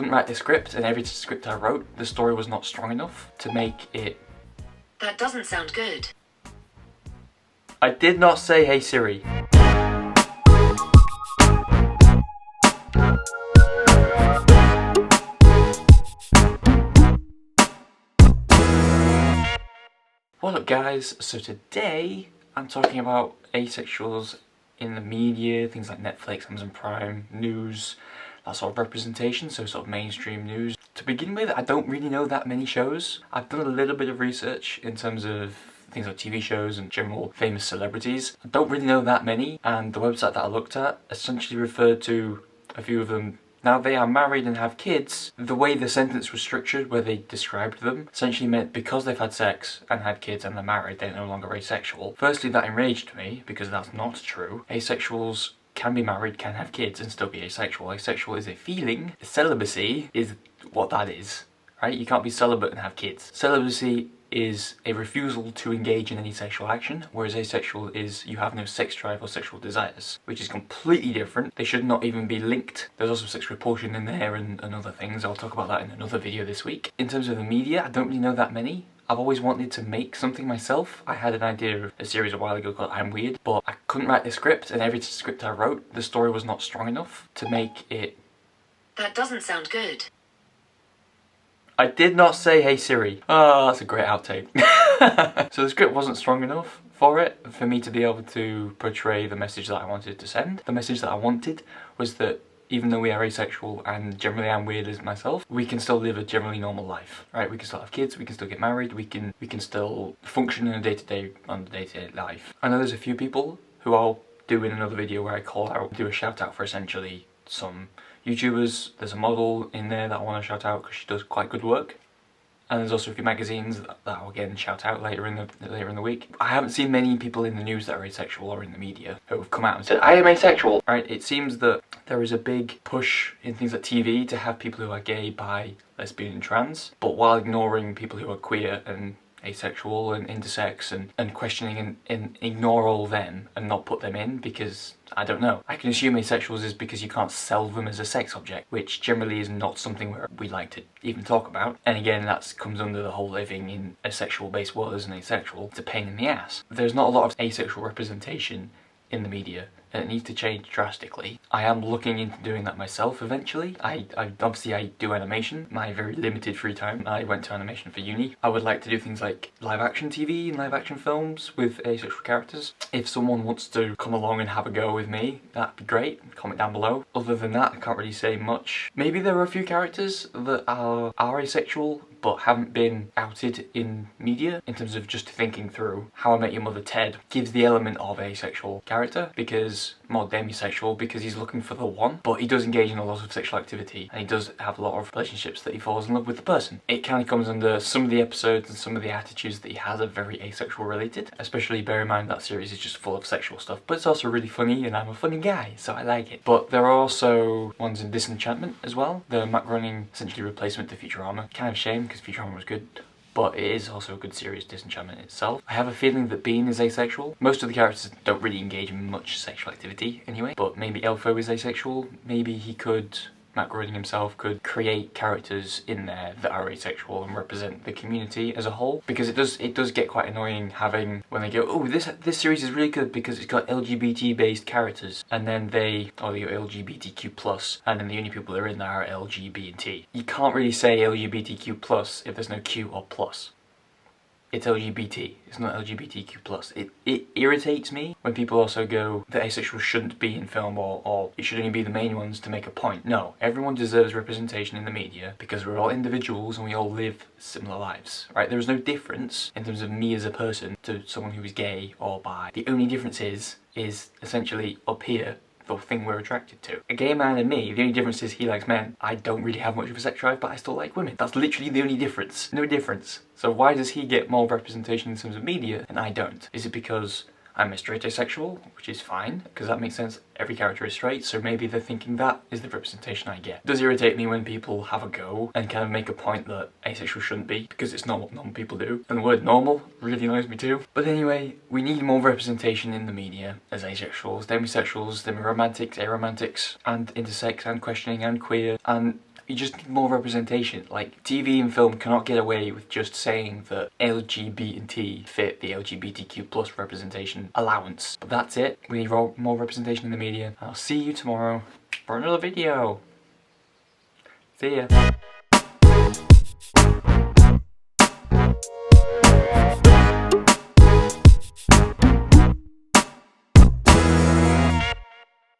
couldn't write the script, and every script I wrote, the story was not strong enough to make it... That doesn't sound good. I did not say, "Hey Siri." What up guys, so today I'm talking about asexuals in the media, things like Netflix, Amazon Prime, news, that sort of representation, so sort of mainstream news. To begin with, I don't really know that many shows. I've done a little bit of research in terms of things like TV shows and general famous celebrities. I don't really know that many, and the website that I looked at essentially referred to a few of them. Now they are married and have kids. The way the sentence was structured, where they described them, essentially meant because they've had sex and had kids and they're married, they're no longer asexual. Firstly, that enraged me, because that's not true. Asexuals can be married, can have kids and still be asexual. Asexual is a feeling. Celibacy is what that is, right? You can't be celibate and have kids. Celibacy is a refusal to engage in any sexual action, whereas asexual is you have no sex drive or sexual desires, which is completely different. They should not even be linked. There's also sex repulsion in there and other things. I'll talk about that in another video this week. In terms of the media, I don't really know that many. I've always wanted to make something myself. I had an idea of a series a while ago called I'm Weird, but I couldn't write the script, and every script I wrote, the story was not strong enough to make it... That doesn't sound good. I did not say, "Hey Siri." Oh, that's a great outtake. So the script wasn't strong enough for me to be able to portray the message that I wanted to send. The message that I wanted was that even though we are asexual and generally I'm weird as myself, we can still live a generally normal life, right? We can still have kids, we can still get married, we can still function in a day-to-day life. I know there's a few people who I'll do in another video where I do a shout out for essentially some YouTubers. There's a model in there that I want to shout out because she does quite good work. And there's also a few magazines that I'll again shout out later in the week. I haven't seen many people in the news that are asexual or in the media who have come out and said, "I am asexual." Right? It seems that there is a big push in things like TV to have people who are gay, bi, lesbian and trans, but while ignoring people who are queer and asexual and intersex and questioning and ignore all them and not put them in because, I don't know. I can assume asexuals is because you can't sell them as a sex object, which generally is not something where we like to even talk about. And again, that comes under the whole living in a sexual based world as an asexual. It's a pain in the ass. There's not a lot of asexual representation in the media, and it needs to change drastically. I am looking into doing that myself eventually. I obviously do animation, my very limited free time. I went to animation for uni. I would like to do things like live action TV and live action films with asexual characters. If someone wants to come along and have a go with me, that'd be great. Comment down below. Other than that, I can't really say much. Maybe there are a few characters that are asexual but haven't been outed in media, in terms of just thinking through. How I Met Your Mother Ted gives the element of asexual character, because more demisexual, because he's looking for the one, but he does engage in a lot of sexual activity and he does have a lot of relationships that he falls in love with the person. It kind of comes under some of the episodes and some of the attitudes that he has are very asexual related, especially bear in mind that series is just full of sexual stuff, but it's also really funny and I'm a funny guy, so I like it. But there are also ones in Disenchantment as well, the Matt Groening essentially replacement to Futurama. Kind of shame because Futurama was good, but it is also a good series, Disenchantment itself. I have a feeling that Bean is asexual. Most of the characters don't really engage in much sexual activity anyway, but maybe Elfo is asexual. Maybe he could, Matt Groening himself could create characters in there that are asexual and represent the community as a whole, because it does get quite annoying having, when they go, "Oh, this series is really good because it's got LGBT based characters," and then they go LGBTQ+, and then the only people that are in there are LGBT. You can't really say LGBTQ+ if there's no Q or plus. It's LGBT, it's not LGBTQ+. It irritates me when people also go that asexuals shouldn't be in film or it should only be the main ones to make a point. No, everyone deserves representation in the media because we're all individuals and we all live similar lives, right? There is no difference in terms of me as a person to someone who is gay or bi. The only difference is essentially up here, the thing we're attracted to. A gay man and me, the only difference is he likes men. I don't really have much of a sex drive, but I still like women. That's literally the only difference. No difference. So why does he get more representation in terms of media and I don't? Is it because I'm a straight asexual, which is fine, because that makes sense. Every character is straight, so maybe they're thinking that is the representation I get. It does irritate me when people have a go and kind of make a point that asexual shouldn't be, because it's not what normal people do. And the word normal really annoys me too. But anyway, we need more representation in the media as asexuals, demisexuals, demiromantics, aromantics, and intersex, and questioning, and queer, and You just need more representation. Like, TV and film cannot get away with just saying that LGBT fit the LGBTQ plus representation allowance. But that's it. We need more representation in the media. I'll see you tomorrow for another video. See ya.